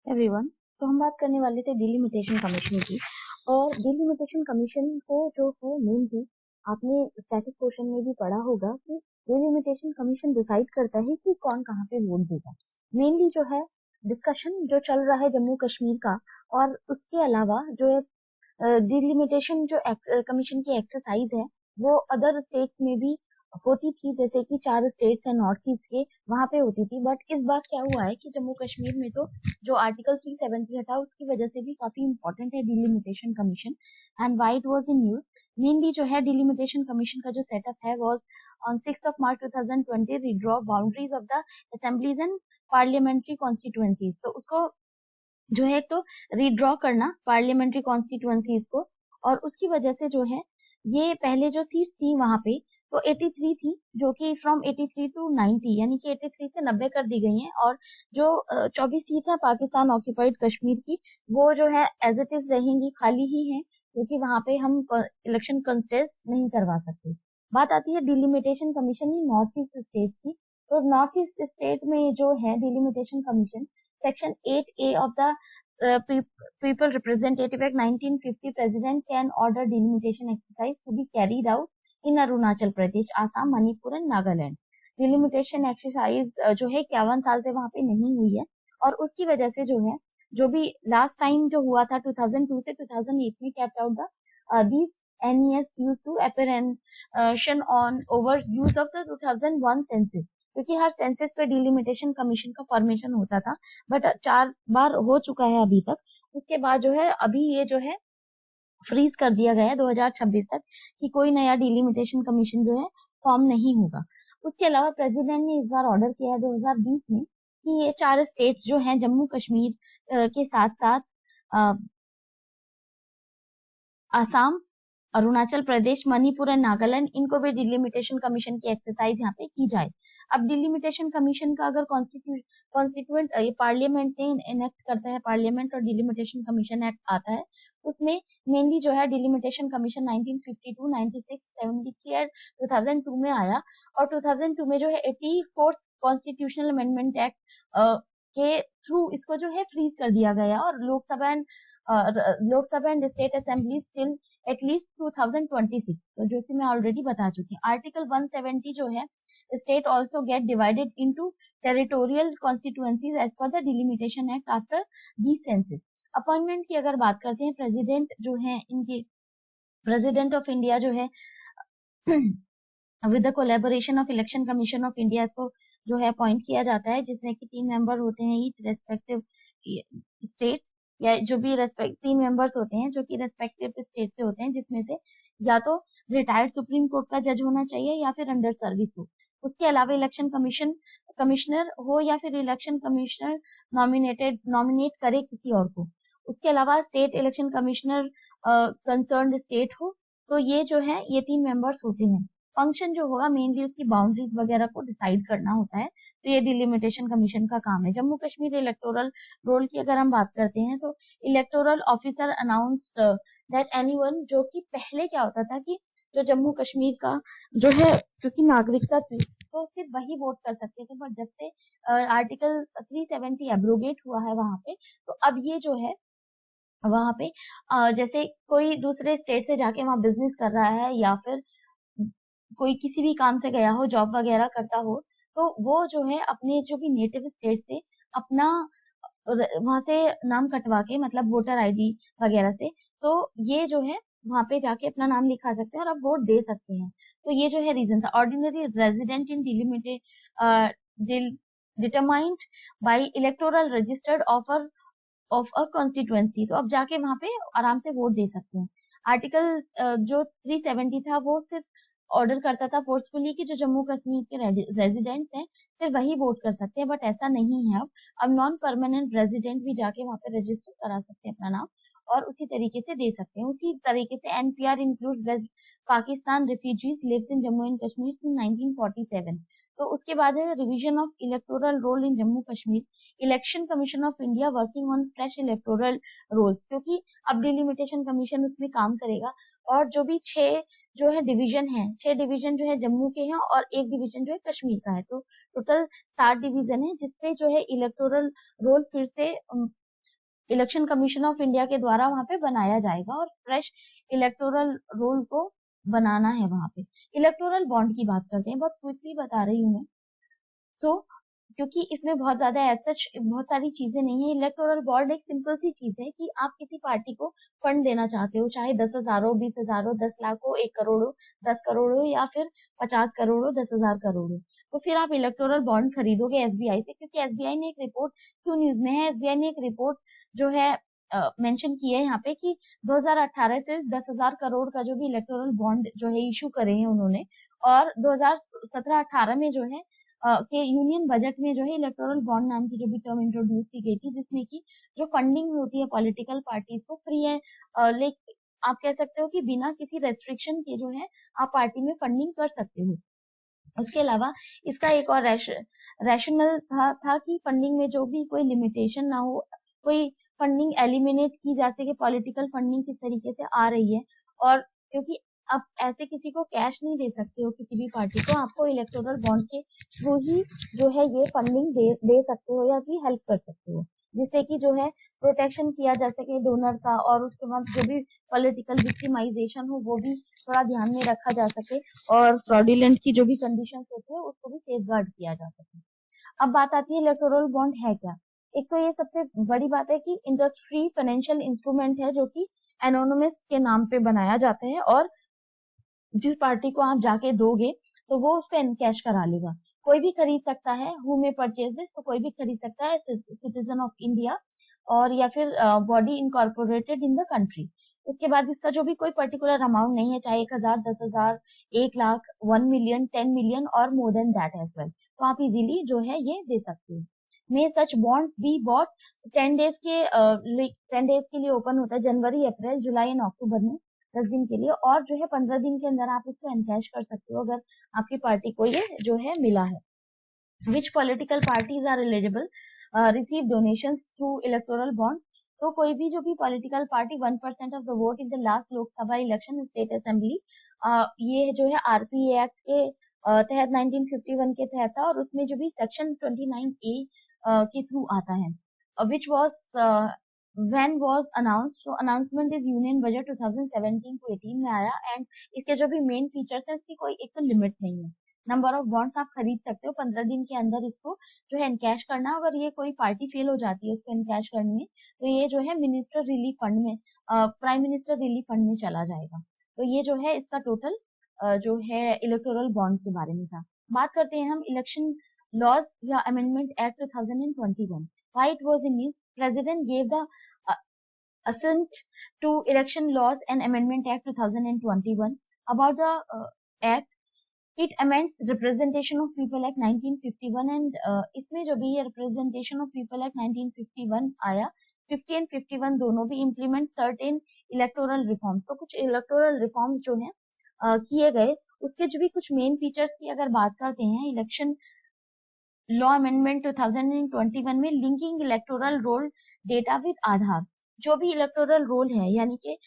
Everyone. तो हम बात करने वाले थे डिलिमिटेशन कमीशन की। और डिलिमिटेशन कमीशन को जो है मेनली आपने स्टैटिक पोर्शन में भी पढ़ा होगा कि डिलिमिटेशन कमीशन डिसाइड करता है कि कौन कहाँ पे वोट देगा। मेनली जो है डिस्कशन जो चल रहा है जम्मू कश्मीर का, और उसके अलावा जो है डिलिमिटेशन जो कमीशन की एक्सरसाइज है वो अदर स्टेट्स में भी होती थी, जैसे कि 4 स्टेट्स है नॉर्थ ईस्ट के, वहां पे होती थी। बट इस बार क्या हुआ है कि जम्मू कश्मीर में तो जो आर्टिकल 370 था उसकी वजह से भी काफी इंपॉर्टेंट है delimitation commission. And why it was in news, mainly जो है डिलिमिटेशन कमीशन का जो सेटअप है was on 6 March 2020 redraw boundaries of the assemblies and parliamentary constituencies. तो उसको जो है तो रिड्रॉ करना पार्लियामेंट्री कॉन्स्टिट्यूएंसीज को, और उसकी वजह से जो है ये पहले जो सीट थी वहां पे तो 83 थी, जो कि फ्रॉम 83 टू 90 यानी कि 83 से 90 कर दी गई हैं। और जो 24 सीट है पाकिस्तान ऑक्यूपाइड कश्मीर की, वो जो है एज इट इज रहेंगी, खाली ही है, क्योंकि वहां पे हम इलेक्शन कंटेस्ट नहीं करवा सकते। बात आती है डिलिमिटेशन कमीशन इन नॉर्थ ईस्ट स्टेट की। तो नॉर्थ ईस्ट स्टेट में जो है delimitation commission Section 8A of the People Representative Act 1950, President can order delimitation exercise to be carried out in Arunachal Pradesh, Assam, Manipur and Nagaland. Delimitation exercise जो है 51 साल से वहां पे नहीं हुई है, और उसकी वजह से जो है जो भी लास्ट टाइम जो हुआ था 2002 से 2008 में kept out the these NES used to apprehension on over use of the 2001 census, क्योंकि हर सेंसस पे डिलिमिटेशन कमीशन का फॉर्मेशन होता था, बट 4 बार हो चुका है अभी तक। उसके बाद जो है अभी ये जो है फ्रीज कर दिया गया है 2026 तक कि कोई नया डिलिमिटेशन कमीशन जो है फॉर्म नहीं होगा। उसके अलावा प्रेसिडेंट ने इस बार ऑर्डर किया है 2020 में कि ये 4 स्टेट्स जो हैं जम्मू कश्मीर के साथ साथ आसाम, अरुणाचल प्रदेश, मणिपुर एंड नागालैंड, इनको भी डिलिमिटेशन कमीशन की एक्सरसाइज यहाँ पे की जाए। अब डिलिमिटेशन कमीशन का अगर कॉन्स्टिट्यूएंट ये पार्लियामेंट ने इनेक्ट करता है, पार्लियामेंट और डिलिमिटेशन कमीशन एक्ट आता है, उसमें मेनली जो है डिलिमिटेशन कमीशन 1952, 96, 73 और 2002 में आया। और 2002 में जो है 84th कॉन्स्टिट्यूशनल अमेंडमेंट एक्ट के थ्रू इसको जो है फ्रीज कर दिया गया, और Lok Sabha and state assembly still at least 2026, तो जो कि मैं ऑलरेडी बता चुकी हूँ। आर्टिकल 170 जो है state also get divided into territorial constituencies as per the delimitation act after the census. Appointment की अगर बात करते हैं, प्रेसिडेंट जो है इनके प्रेसिडेंट ऑफ इंडिया जो है with the collaboration of election commission of India इसको जो है अपॉइंट किया जाता है, जिसमें कि 3 मेंबर होते हैं ईच रेस्पेक्टिव स्टेट, या जो भी 3 मेंबर्स होते हैं जो कि रेस्पेक्टिव स्टेट से होते हैं, जिसमें से या तो रिटायर्ड सुप्रीम कोर्ट का जज होना चाहिए या फिर अंडर सर्विस हो। उसके अलावा इलेक्शन कमिश्नर हो या फिर इलेक्शन कमिश्नर नॉमिनेट करे किसी और को। उसके अलावा state election commissioner concerned state हो। तो ये जो है ये 3 मेंबर्स होते हैं। फंक्शन जो होगा मेनली उसकी बाउंड्रीज वगैरह को डिसाइड करना होता है, तो ये डिलिमिटेशन कमीशन का काम है। जम्मू कश्मीर इलेक्टोरल रोल की अगर हम बात करते हैं तो electoral officer announce that anyone, जो कि पहले क्या होता था कि जो जम्मू कश्मीर का जो है क्योंकि नागरिकता थी तो सिर्फ वही वोट कर सकते थे, पर जब से आर्टिकल 370 एब्रोगेट हुआ है वहां पे, तो अब ये जो है वहां पे जैसे कोई दूसरे स्टेट से जाके वहां बिजनेस कर रहा है या फिर कोई किसी भी काम से गया हो, जॉब वगैरह करता हो, तो वो जो है अपने जो भी नेटिव स्टेट से अपना वहां से नाम कटवा के, मतलब वोटर आईडी वगैरह से, तो ये जो है वहां पे जाके अपना नाम लिखा सकते हैं और अब वोट दे सकते हैं। तो ये जो है रीजन था। Ordinary resident in delimited determined by electoral registered offer of a constituency, तो अब जाके वहां पे आराम से वोट दे सकते हैं। आर्टिकल जो 370 था वो सिर्फ ऑर्डर करता था फोर्सफुली कि जो जम्मू कश्मीर के रेजिडेंट्स हैं सिर्फ वही वोट कर सकते हैं, बट ऐसा नहीं है। अब नॉन परमानेंट रेजिडेंट भी जाके वहां पे रजिस्टर करा सकते हैं अपना नाम, और उसी तरीके से दे सकते हैं। उसी तरीके से NPR includes West Pakistan refugees lives in Jammu and Kashmir since 1947। तो उसके बाद है revision of electoral roll in Jammu Kashmir, election commission of India working on fresh electoral rolls, क्योंकि अब डिलिमिटेशन कमीशन उसमें काम करेगा। और जो भी 6 जो है डिवीजन है, 6 डिवीजन जो है जम्मू के हैं और 1 डिवीजन जो है कश्मीर का है, तो टोटल 7 डिवीजन है जिसपे जो है इलेक्टोरल रोल फिर से इलेक्शन कमीशन ऑफ इंडिया के द्वारा वहां पे बनाया जाएगा और फ्रेश इलेक्टोरल रोल को बनाना है वहां पे। इलेक्टोरल बॉन्ड की बात करते हैं, बहुत क्विकली बता रही हूँ मैं। सो क्योंकि इसमें बहुत ज्यादा एज सच बहुत सारी चीजें नहीं है। इलेक्टोरल बॉन्ड एक सिंपल सी चीज है कि आप किसी पार्टी को फंड देना चाहते हो, चाहे 10,000 हो, 20,000 हो, 10 लाख हो, 1 करोड़ हो, 10 करोड़ हो, या फिर 50 करोड़ हो, 10,000 करोड़ हो। तो फिर आप इलेक्टोरल बॉन्ड खरीदोगे एसबीआई से, क्योंकि एसबीआई ने एक रिपोर्ट, क्यों न्यूज में है, एसबीआई ने एक रिपोर्ट जो है मेंशन की है यहाँ पे कि 2018 से 10,000 करोड़ का जो भी इलेक्टोरल बॉन्ड जो है इशू करे हैं उन्होंने, और 2017-18 में जो है के यूनियन बजट में जो है इलेक्टोरल बॉन्ड नाम की जो भी टर्म इंट्रोड्यूस की गई थी, जिसमें कि जो फंडिंग होती है पॉलिटिकल पार्टीज को फ्री है, लाइक आप कह सकते हो कि बिना किसी रेस्ट्रिक्शन के जो है आप पार्टी में फंडिंग कर सकते हो। उसके अलावा इसका एक और रैशनल था कि फंडिंग में जो भी कोई लिमिटेशन ना हो, कोई फंडिंग एलिमिनेट की जा सके, पॉलिटिकल फंडिंग किस तरीके से आ रही है। और क्योंकि आप ऐसे किसी को कैश नहीं दे सकते हो, किसी भी पार्टी को, आपको इलेक्टोरल बॉन्ड के थ्रू ही जो है ये फंडिंग दे सकते हो या फिर हेल्प कर सकते हो, जिससे कि जो है प्रोटेक्शन किया जा सके डोनर का, और उसके बाद जो भी पॉलिटिकल विक्टिमाइजेशन हो वो भी थोड़ा ध्यान में रखा जा सके, और फ्रॉडुलेंट की जो भी कंडीशंस होते हैं उसको भी सेफगार्ड किया जा सके। अब बात आती है इलेक्टोरल बॉन्ड है क्या। एक तो ये सबसे बड़ी बात है कि इंटरेस्ट फ्री फाइनेंशियल इंस्ट्रूमेंट है जो कि एनोनिमस के नाम पे बनाया जाता है, और जिस पार्टी को आप जाके दोगे तो वो उसको एनकैश करा लेगा। कोई भी खरीद सकता है, हु मे परचेज दिस, तो कोई भी खरीद सकता है, सिटीजन ऑफ इंडिया और या फिर body incorporated in the country. उसके बाद इसका जो भी कोई पर्टिकुलर अमाउंट नहीं है, चाहे 1,000, 10,000, 1 लाख, 1 मिलियन, 10 मिलियन और more than that as well, तो आप इजीली जो है ये दे सकते हो। May such bonds be bought 10 days के लिए ओपन होता है, जनवरी, अप्रैल, जुलाई एंड अक्टूबर में 10 दिन के लिए, और जो है 15 दिन के अंदर आप इसको एनकैश कर सकते हो अगर आपकी पार्टी को ये जो है मिला है। Which political parties are eligible receive donation through electoral bond. तो कोई भी जो भी political party 1% of the vote in the last Lok Sabha election state assembly, ये जो है आरपीए एक्ट के तहत 1951 के तहत था, और उसमें जो भी सेक्शन 29A के थ्रू आता है, which was when was announced, so announcement is union budget 2017-18 में आया, एंड इसके जो भी मेन फीचर्स है उसकी कोई एक तो लिमिट नहीं है। नंबर ऑफ बॉन्ड्स आप खरीद सकते हो, 15 दिन के अंदर इसको जो है एनकैश करना। अगर ये कोई पार्टी फेल हो जाती है उसको एनकैश करने में, तो ये जो है मिनिस्टर रिलीफ फंड में, प्राइम मिनिस्टर रिलीफ फंड में चला जाएगा। तो ये जो है इसका टोटल जो है इलेक्टोरल बॉन्ड के बारे में था। बात करते हैं हम इलेक्शन लॉज या amendment act 2021। Why it was in use? President gave the assent to Election Laws and Amendment Act 2021. About the act, it amends Representation of People Act 1951, and इसमें जो भी ये Representation of People Act 1951 आया, 50 and 51 दोनों भी implement certain electoral reforms। तो कुछ electoral reforms जो है किए गए, उसके जो भी कुछ मेन फीचर्स की अगर बात करते हैं, इलेक्शन लॉ अमेंडमेंट 2021 में linking electoral roll data with Aadhaar. जो भी इलेक्टोरल रोल है, यानी कि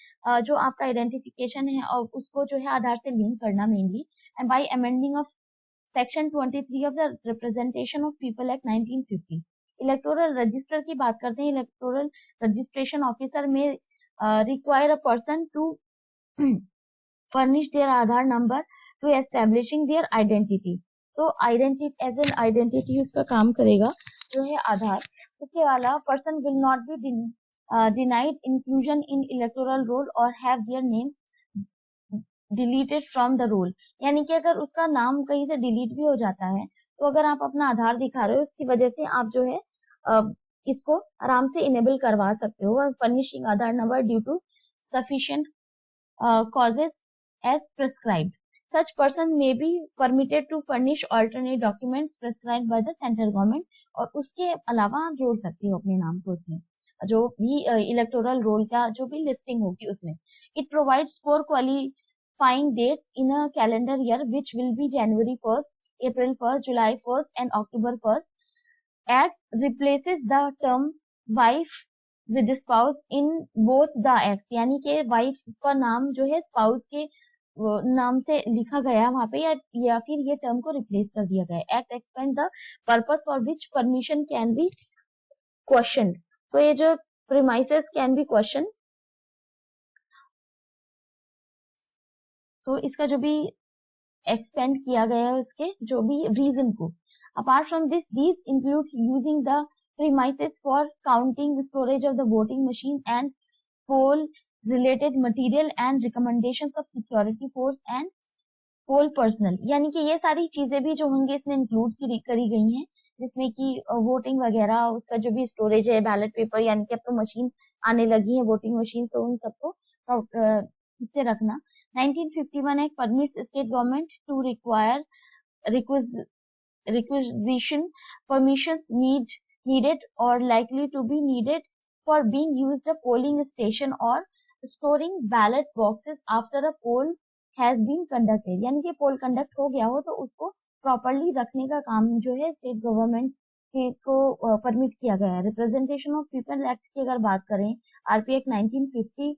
जो आपका आइडेंटिफिकेशन है और उसको जो है आधार से लिंक करना mainly, and by amending of section 23 of the representation of people act 1950। Electoral register की बात करते हैं, इलेक्टोरल रजिस्ट्रेशन ऑफिसर में require a person to furnish their Aadhaar number to establishing their identity. तो आइडेंटिटी एज एन आइडेंटिटी उसका काम करेगा जो है आधार। उसके अलावा person will not be denied inclusion in electoral roll और have their names deleted from the role. यानी कि अगर उसका नाम कहीं से डिलीट भी हो जाता है, तो अगर आप अपना आधार दिखा रहे हो, उसकी वजह से आप जो है इसको आराम से इनेबल करवा सकते हो। Furnishing Aadhaar number due to sufficient causes as prescribed. Such person may be permitted to furnish alternate documents prescribed by the central government। और उसके अलावा आप जोड़ सकते हो अपने नाम को उसमें, जो भी इलेक्टोरल रोल का जो भी लिस्टिंग होगी उसमें। It provides for qualifying dates in a calendar year which will be January 1st, April 1st, July 1st and October 1st। Act replaces the term wife with spouse in both the acts. यानी कि wife का नाम जो है spouse के नाम से लिखा गया वहां पे, या फिर ये टर्म को रिप्लेस कर दिया गया। Act expand the purpose for which permission can be question. तो ये जो प्रीमाइसेस कैन बी क्वेश्चन। तो इसका जो भी एक्सपेंड किया गया है उसके जो भी रीजन को, apart from this these include using the premises for counting storage of the voting machine and poll related material and recommendations of security force and poll personnel. यानी कि ये सारी चीजें भी जो होंगी इसमें इंक्लूड करी गई हैं, जिसमें कि वोटिंग वगैरह, उसका जो भी स्टोरेज है, बैलेट पेपर, यानी कि अब तो मशीन आने लगी है वोटिंग मशीन, तो उन सबको से रखना। 1951 act permits state government to require requisition permissions needed or likely to be needed for being used a polling station or storing ballot boxes after a poll has been conducted। यानी कि पोल conduct हो गया हो तो उसको properly रखने का काम जो है स्टेट गवर्नमेंट को परमिट किया गया है। रिप्रेजेंटेशन ऑफ पीपल एक्ट की अगर बात करें, RP act 1950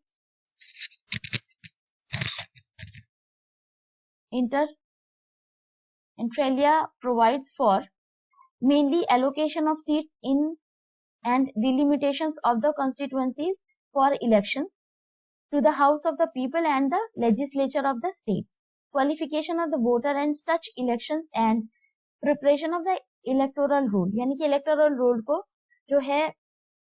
Inter provides for mainly allocation of seats in and delimitations of the constituencies for election to the House of the People and the legislature of the states, qualification of the voter and such elections and preparation of the electoral roll। यानी कि electoral roll को जो है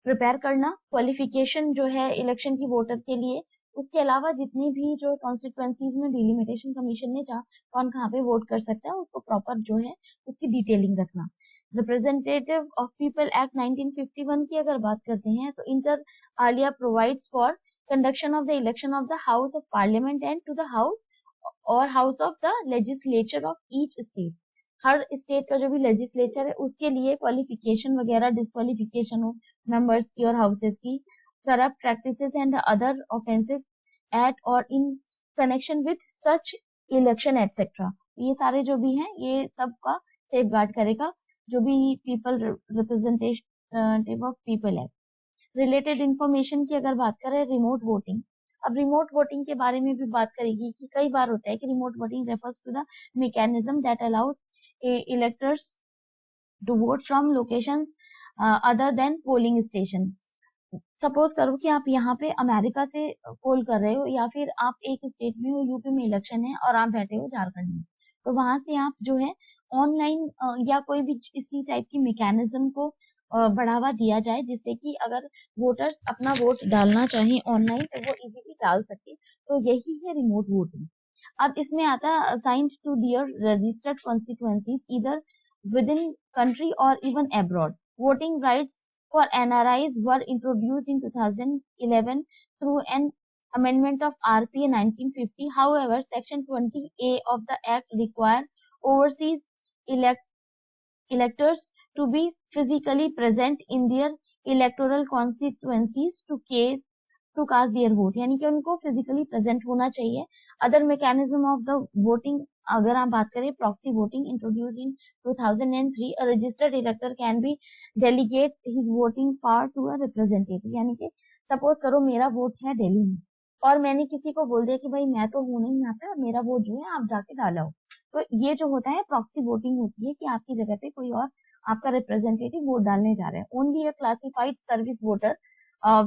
prepare करना, qualification जो है election की voter के लिए, उसके अलावा जितनी भी जो कॉन्स्टिट्यूएंसीज में डिलिमिटेशन कमीशन ने जहाँ कौन कहाँ पे वोट कर सकता है उसको प्रॉपर जो है उसकी डिटेलिंग रखना। रिप्रेजेंटेटिव ऑफ पीपल एक्ट 1951 की अगर बात करते हैं तो inter alia provides for conduction of the election of the house of parliament and to the house or house of the legislature of each state. हर स्टेट का जो भी लेजिस्लेचर है उसके लिए क्वालिफिकेशन वगैरह, डिस्क्वालिफिकेशन हो मेंबर्स की और हाउसेस की, corrupt practices and other offences at or in connection with such election etcetera. ये सारे जो भी हैं ये सब का सेफ गार्ड करेगा जो भी पीपल रिप्रेजेंटेटिव ऑफ पीपल है। रिलेटेड इंफॉर्मेशन की अगर बात करें, रिमोट वोटिंग। अब रिमोट वोटिंग के बारे में भी बात करेगी कि कई बार होता है कि remote voting refers to the mechanism that allows electors to vote from locations other than polling station। Suppose करो कि आप यहाँ पे अमेरिका से पोल कर रहे हो या फिर आप एक स्टेट में हो, यूपी में इलेक्शन है और आप बैठे हो झारखंड में, तो वहां से आप जो है ऑनलाइन या कोई भी इसी टाइप की मैकेनिज्म को बढ़ावा दिया जाए जिससे कि अगर वोटर्स अपना वोट डालना चाहें ऑनलाइन तो वो इजीली डाल सके, तो यही है रिमोट वोटिंग। अब इसमें आता है assigned to their registered constituencies either within country or even abroad. Voting rights for NRIs were introduced in 2011 through an amendment of RPA 1950. However, Section 20A of the Act require overseas electors to be physically present in their electoral constituencies to cast their vote। यानी कि उनको physically present होना चाहिए। Other mechanism of the voting अगर आप बात करें, proxy voting introduced in 2003, a registered elector can be delegate his voting power to a representative. यानी कि सपोज करो मेरा वोट है दिल्ली में और मैंने किसी को बोल दिया कि भाई मैं तो हूं नहीं यहाँ पे, मेरा वोट जो है आप जाके डालो, तो ये जो होता है प्रॉक्सी वोटिंग होती है कि आपकी जगह पे कोई और आपका रिप्रेजेंटेटिव वोट डालने जा रहा है। Only a classified service voter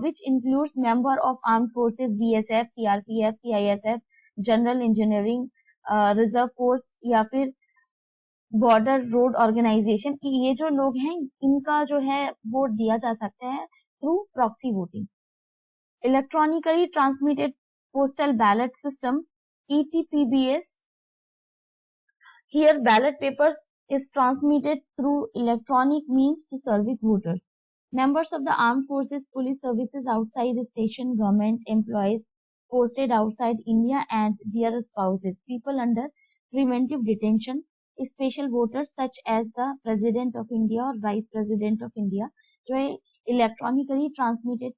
which includes member of armed forces, BSF, CRPF, CISF, general engineering, reserve force या फिर बॉर्डर रोड ऑर्गेनाइजेशन, ये जो लोग हैं इनका जो है वोट दिया जा सकता है through proxy voting. Electronically transmitted postal ballot system ETPBS, here ballot papers is transmitted through electronic means to service voters। Members of the armed forces, police services outside station, government employees posted outside India and their spouses, people under preventive detention, special voters such as the President of India और Vice President of India, जो है electronically transmitted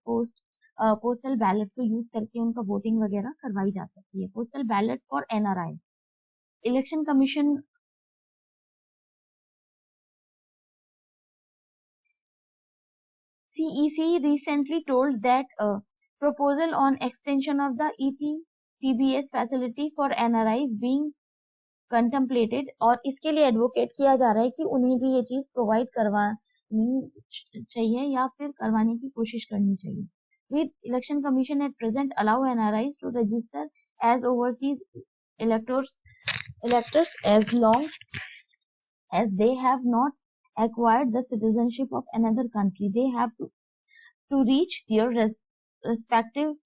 postal ballot को use करके उनका voting वगैरह करवाई जा सकती है। Postal ballot for NRI। Election commission CEC recently told that a proposal on extension of the ETPBS facility for NRIs being contemplated, और इसके लिए एडवोकेट किया जा रहा है कि उन्हें भी ये चीज प्रोवाइड करनी चाहिए या फिर करवाने की कोशिश करनी चाहिए. With election commission at present allow NRIs to register as overseas electors as long as they have not acquired the citizenship of another country. They have to reach their respective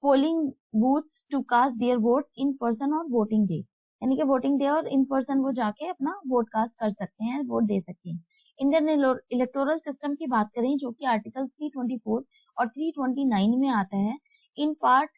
polling booths to cast their vote in person और voting day. यानी कि voting day और in person वो जाके अपना vote cast कर सकते हैं, वोट दे सकते हैं. इंडियन इलेक्टोरल सिस्टम की बात करें जो कि आर्टिकल 324 और 329 में आता है. In part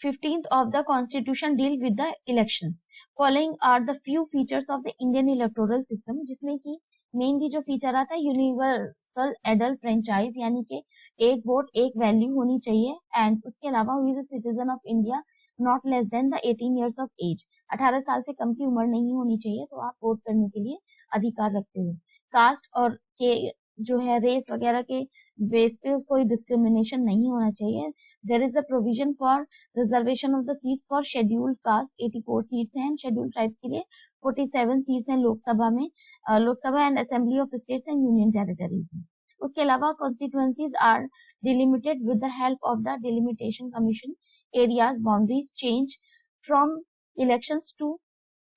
15th of the constitution deal with the elections. Following are the few features of the Indian electoral system, जिसमें कि मेनली जो फीचर आता है यूनिवर्सल एडल्ट फ्रेंचाइज, यानी कि एक वोट एक वैल्यू होनी चाहिए. एंड उसके अलावा who is a citizen of India not less than the 18 years of age. 18 साल से कम की उम्र नहीं होनी चाहिए तो आप वोट करने के लिए अधिकार रखते हो. कास्ट और के जो है रेस वगैरह के बेस पे कोई डिस्क्रिमिनेशन नहीं होना चाहिए. There is a provision for reservation of the seats for scheduled caste. 84 seats हैं शेड्यूल्ड ट्राइब्स के लिए. 47 सीट्स हैं लोकसभा में, Lok Sabha and assembly of states and union territories में. उसके अलावा constituencies are delimited with the help of the delimitation commission. Areas boundaries change from elections to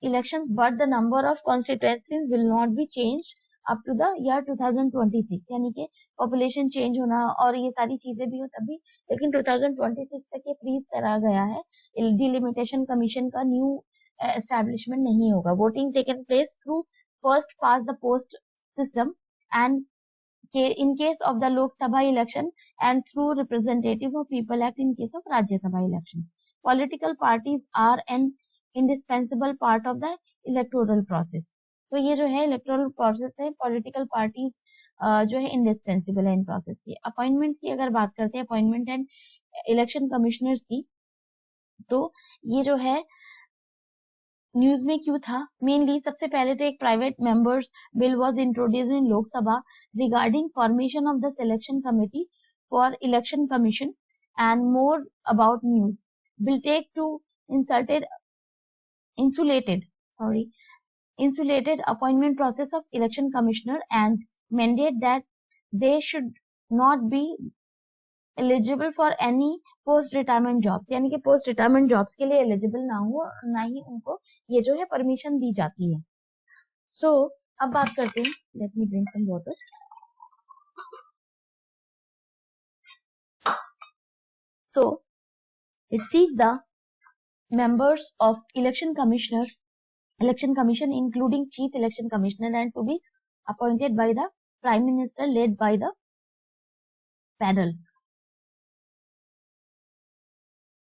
elections, but the number of constituencies will not be changed up to the year 2026. यानी कि population change होना और ये सारी चीजें भी हो तभी, लेकिन 2026 तक ये फ्रीज करा गया है. डिलिमिटेशन कमीशन का न्यू एस्टैब्लिशमेंट नहीं होगा. Voting taken place through first pass the post system and in case of the Lok Sabha election and through representative of people act in case of Rajya Sabha election. Political parties are an indispensable part of the electoral process. तो ये जो है electoral process है, political parties जो है indispensable है in process की. Appointment की अगर बात करते हैं, अपॉइंटमेंट एंड इलेक्शन कमिश्नर्स की, तो ये जो है न्यूज में क्यों था, मेनली सबसे पहले तो एक private members bill was introduced in Lok Sabha regarding formation of the selection committee for election commission and more about news bill take to insulated appointment process of election commissioner and mandate that they should not be eligible for any post retirement jobs. यानी कि post retirement jobs के लिए eligible ना हो, ना ही उनको ये जो है परमिशन दी जाती है. सो अब बात करते हैं, let me drink some water. So it sees the members of election commission including chief election commissioner and to be appointed by the prime minister led by the panel.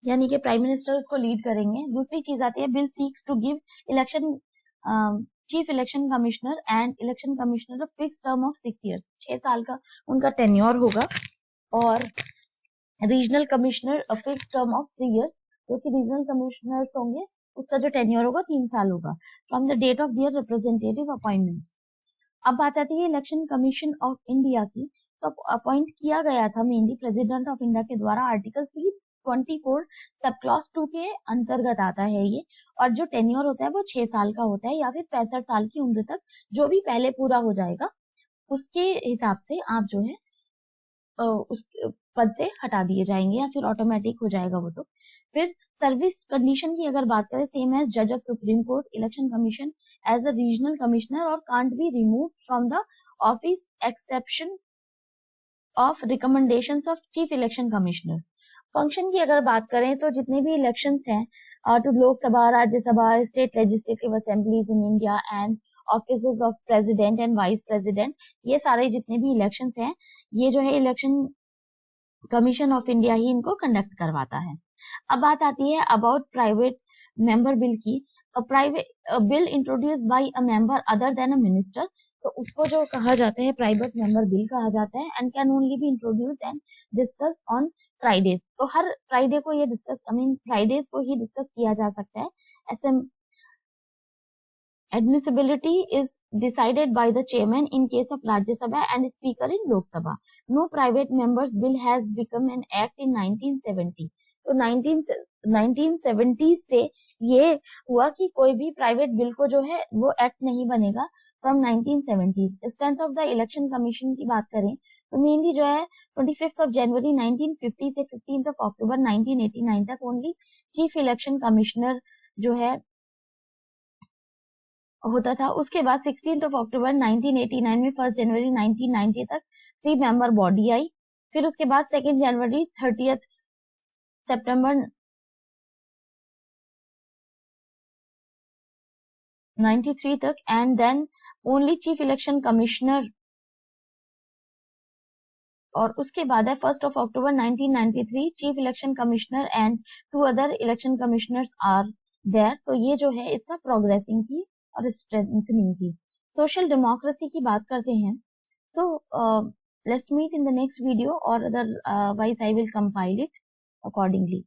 यानी कि प्राइम मिनिस्टर उसको lead करेंगे. दूसरी चीज आती है bill seeks to give election chief election commissioner and election commissioner fix term of 6 years. 6 साल का उनका टेन्योर होगा. और regional commissioner fix term of 3 years, जो कि रीजनल कमिश्नर्स होंगे उसका जो टेन्योर होगा 3 साल होगा from the date of their representative appointments. अब बात आती है इलेक्शन कमीशन ऑफ इंडिया की. तो अपॉइंट किया गया था मेनली प्रेसिडेंट ऑफ इंडिया के द्वारा. आर्टिकल 324 सब क्लॉज 2 के अंतर्गत आता है ये. और जो टेन्योर होता है वो 6 साल का होता है या फिर 65 साल की उम्र तक जो भी पहले पूरा हो जाएगा उसके हिसाब से आप जो है उस पद से हटा दिए जाएंगे या फिर ऑटोमेटिक हो जाएगा वो. तो फिर सर्विस कंडीशन की अगर बात करें, सेम एज जज of supreme court, election commission as a regional commissioner or can't be remove from the office exception of recommendations of chief election commissioner. Function की अगर बात करें तो जितने भी इलेक्शंस हैं to Lok Sabha, Rajya Sabha, state legislative assemblies in India and offices of president and vice president, ये सारे जितने भी इलेक्शंस हैं ये जो है इलेक्शन कमीशन ऑफ इंडिया ही इनको कंडक्ट करवाता है. अब बात आती है अबाउट प्राइवेट मेंबर बिल की. Private bill introduced by a member other than a minister, तो उसको जो कहा जाता है प्राइवेट मेंबर बिल कहा जाता है. And can only be introduced and discuss on Fridays. तो हर फ्राइडे को ये फ्राइडेज को ही डिस्कस किया जा सकता है Admissibility is decided by the chairman in case of Rajya Sabha and speaker in Lok Sabha. No private members bill has become an act in 1970. तो 1970 से ये हुआ कि कोई भी प्राइवेट बिल को जो है वो एक्ट नहीं बनेगा from 1970. Strength of the election commission की बात करें तो मेनली जो है 25 जनवरी 1950 से 15 अक्टूबर 1989 तक ओनली चीफ इलेक्शन कमिश्नर जो है होता था. उसके बाद 16 अक्टूबर 1989 में 1 जनवरी 1990 तक 3 मेंबर बॉडी आई. फिर उसके बाद 2 जनवरी 30 सितंबर 93 तक and then only chief election commissioner. और उसके बाद है 1 अक्टूबर 1993 chief election commissioner and 2 other election commissioners are there. तो ये जो है इसका प्रोग्रेसिंग थी और स्ट्रेंथनिंग की. सोशल डेमोक्रेसी की बात करते हैं. So let's meet in the next video or otherwise I will compile it accordingly.